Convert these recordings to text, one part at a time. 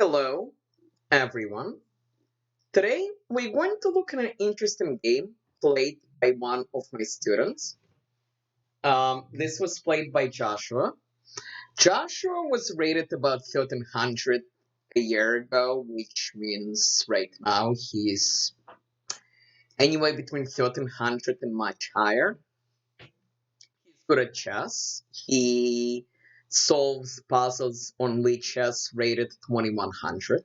Hello, everyone. Today, we're going to look at an interesting game played by one of my students. This was played by Joshua. Joshua was rated about 1300 a year ago, which means right now he's anywhere between 1300 and much higher. He's good at chess. He solves puzzles on chess rated 2100,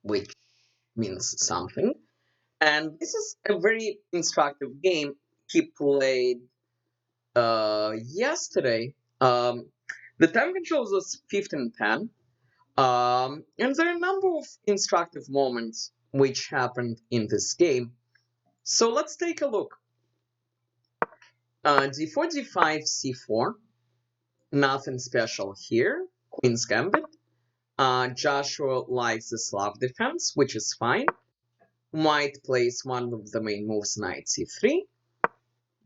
which means something. And this is a very instructive game he played yesterday. The time controls was 15:10. And there are a number of instructive moments which happened in this game. So let's take a look. D4, D5, C4. Nothing special here. Queen's Gambit. Joshua likes the Slav defense, which is fine. White plays one of the main moves, knight c3.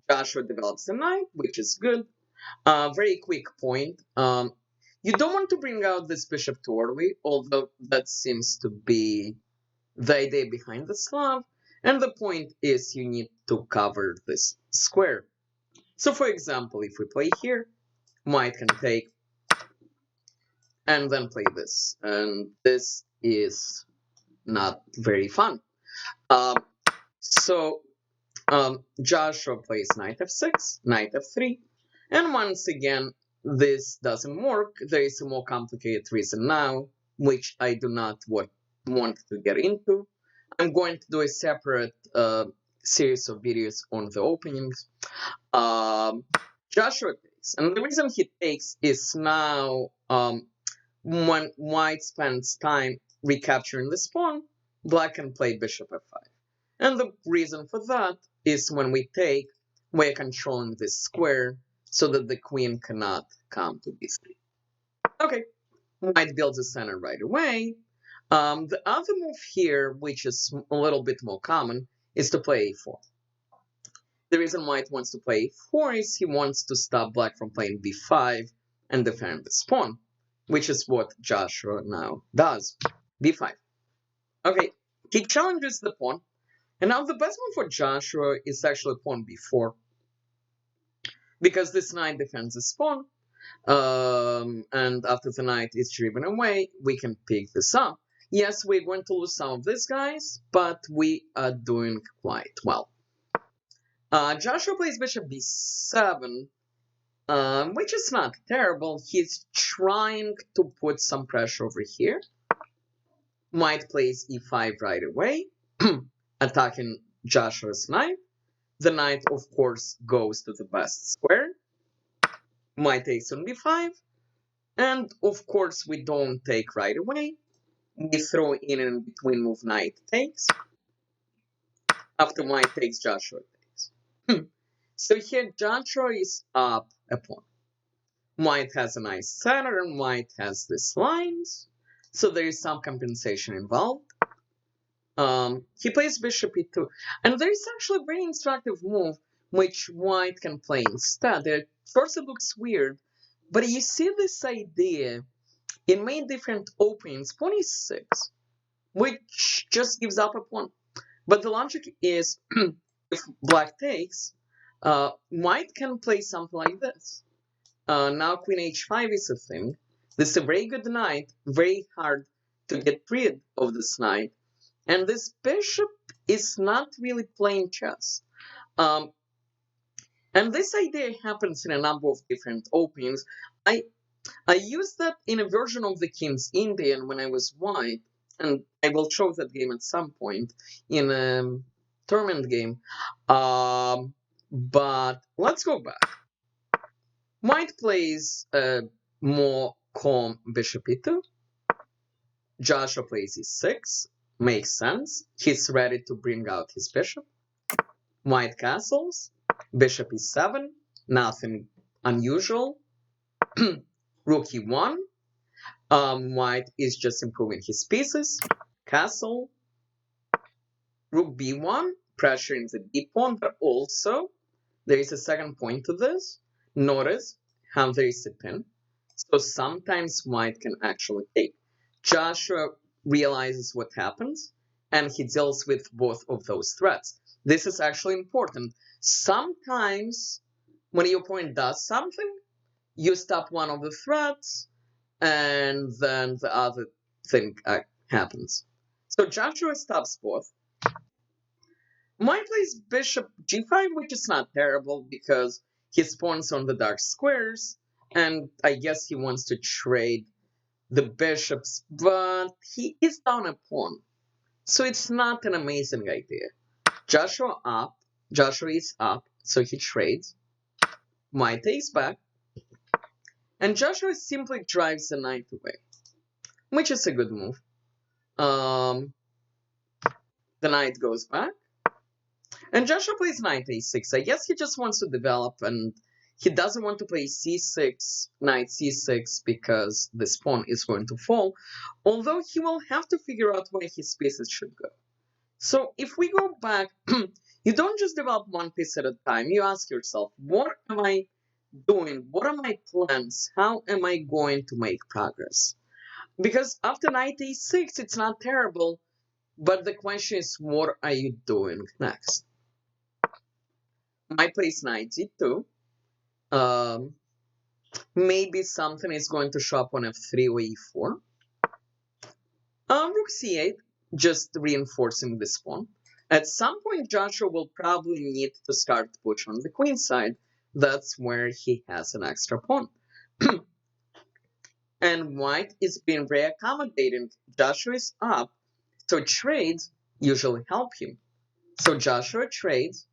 Joshua develops the knight, which is good. Very quick point. You don't want to bring out this bishop too early, although that seems to be the idea behind the Slav. And the point is you need to cover this square. So for example, if we play here, white can take and then play this. And this is not very fun. So Joshua plays knight f6, knight f3, and once again, this doesn't work. There is a more complicated reason now, which I do not want to get into. I'm going to do a separate series of videos on the openings. Joshua takes, and the reason he takes is now when white spends time recapturing the pawn, black can play bishop f5. And the reason for that is when we take, we're controlling this square so that the queen cannot come to b3. Okay, white builds a center right away. The other move here, which is a little bit more common, is to play a4. The reason white wants to play a4 is he wants to stop black from playing b5 and defend this pawn, which is what Joshua now does. b5. Okay, he challenges the pawn. And now the best move for Joshua is actually pawn b4. Because this knight defends this pawn. And after the knight is driven away, we can pick this up. Yes, we're going to lose some of these guys, but we are doing quite well. Joshua plays bishop b7, which is not terrible. He's trying to put some pressure over here. White plays e5 right away, attacking Joshua's knight. The knight, of course, goes to the best square. White takes on b5. And, of course, we don't take right away. We throw in between move knight takes. After white takes, Joshua takes. So here, Joshua is up a pawn. White has a nice center, and white has these lines. So there is some compensation involved. He plays bishop e2. And there is actually a very instructive move which white can play instead. At first it looks weird, but you see this idea in many different openings. Pawn e6, which just gives up a pawn. But the logic is, if black takes, white can play something like this. Now queen h5 is a thing. This is a very good knight, very hard to get rid of this knight. And this bishop is not really playing chess. And this idea happens in a number of different openings. I used that in a version of the King's Indian when I was white, and I will show that game at some point in a tournament game. But let's go back. White plays more calm bishop e2. Joshua plays e6. Makes sense. He's ready to bring out his bishop. White castles. Bishop e7. Nothing unusual. Rook e1. White is just improving his pieces. Castle. Rook b1. Pressuring the d pawn, but also there is a second point to this. Notice how there is a pin. So sometimes white can actually take. Joshua realizes what happens, and he deals with both of those threats. This is actually important. Sometimes when your opponent does something, you stop one of the threats, and then the other thing happens. So Joshua stops both. Mine plays bishop g5, which is not terrible because he spawns on the dark squares, and I guess he wants to trade the bishops, but he is down a pawn, so it's not an amazing idea. Joshua is up, so he trades. Mine takes back, and Joshua simply drives the knight away, which is a good move. The knight goes back, and Joshua plays knight a6. I guess he just wants to develop, and he doesn't want to play c6, knight c6, because this pawn is going to fall, although he will have to figure out where his pieces should go. So if we go back, you don't just develop one piece at a time. You ask yourself, what am I doing? What are my plans? How am I going to make progress? Because after knight a6, it's not terrible, but the question is, what are you doing next? My place knight d2. Maybe something is going to show up on f3 or e4. Rook c8, just reinforcing this pawn. At some point, Joshua will probably need to start to push on the queen side. That's where he has an extra pawn. And white is being very accommodating. Joshua is up, so trades usually help him. So Joshua trades,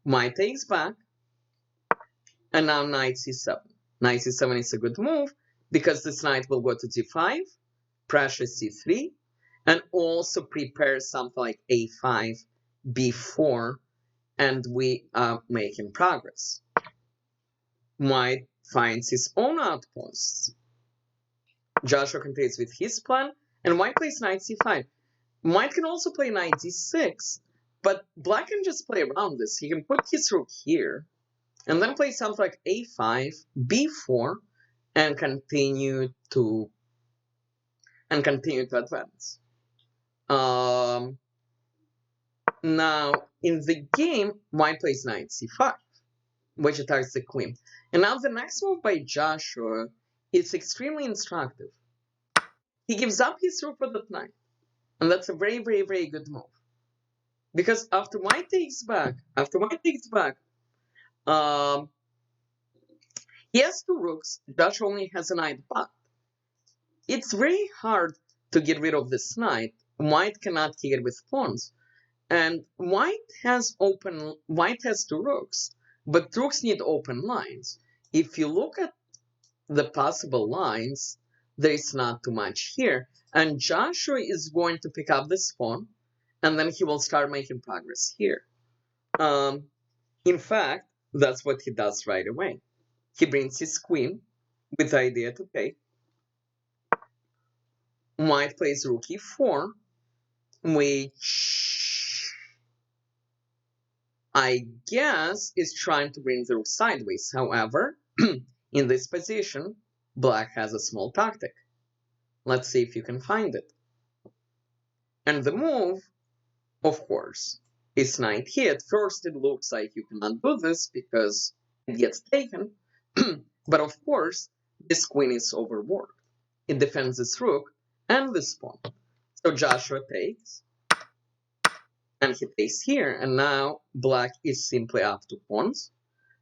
white takes back, and now knight c7. Knight c7 is a good move because this knight will go to d5, pressure c3, and also prepare something like a5, b4, and we are making progress. White finds his own outposts. Joshua continues with his plan, and white plays knight c5. White can also play knight d6, but black can just play around this. He can put his rook here, and then play something like a5, b4, and continue to advance. Now, in the game, white plays knight c5, which attacks the queen. And now the next move by Joshua is extremely instructive. He gives up his rook for the knight, and that's a very, very, very good move. Because after white takes back, he has two rooks. Joshua only has a knight, but it's very hard to get rid of this knight. White cannot kick it with pawns. And white has two rooks, but rooks need open lines. If you look at the possible lines, there is not too much here. And Joshua is going to pick up this pawn, and then he will start making progress here. In fact, that's what he does right away. He brings his queen with the idea to take. White plays rook e4, which I guess is trying to bring the rook sideways. However, in this position, black has a small tactic. Let's see if you can find it. And the move, of course, is knight here. At first, it looks like you cannot do this because it gets taken. But of course, this queen is overworked. It defends this rook and this pawn. So Joshua takes, and he takes here, and now black is simply up to pawns.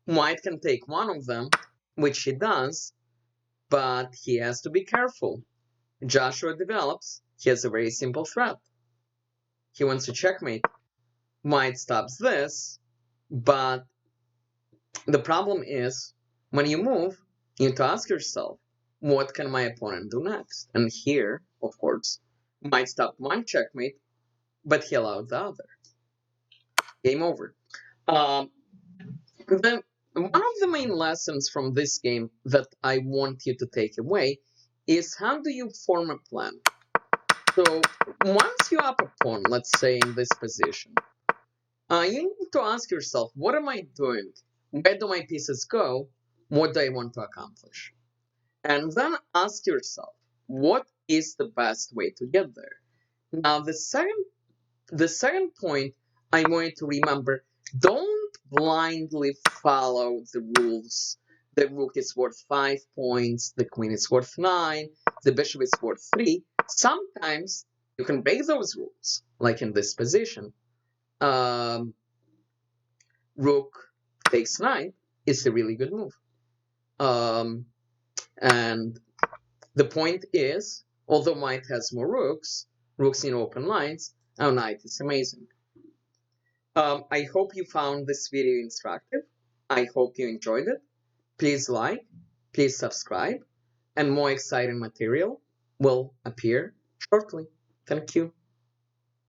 White can take one of them, which he does, but he has to be careful. Joshua develops. He has a very simple threat. He wants to checkmate. White stops this, but the problem is, when you move, you need to ask yourself, what can my opponent do next? And here, of course, White stopped one checkmate, but he allowed the other. Game over. Then one of the main lessons from this game that I want you to take away is how do you form a plan? So once you up a pawn, let's say in this position, you need to ask yourself, what am I doing? Where do my pieces go? What do I want to accomplish? And then ask yourself, what is the best way to get there. Now, the second point I want you to remember, don't blindly follow the rules. The rook is worth 5 points, the queen is worth 9, the bishop is worth 3. Sometimes you can break those rules, like in this position. Rook takes 9 is a really good move. And the point is, although white has more rooks in open lines, our knight is amazing. I hope you found this video instructive. I hope you enjoyed it. Please like, please subscribe, and more exciting material will appear shortly. Thank you.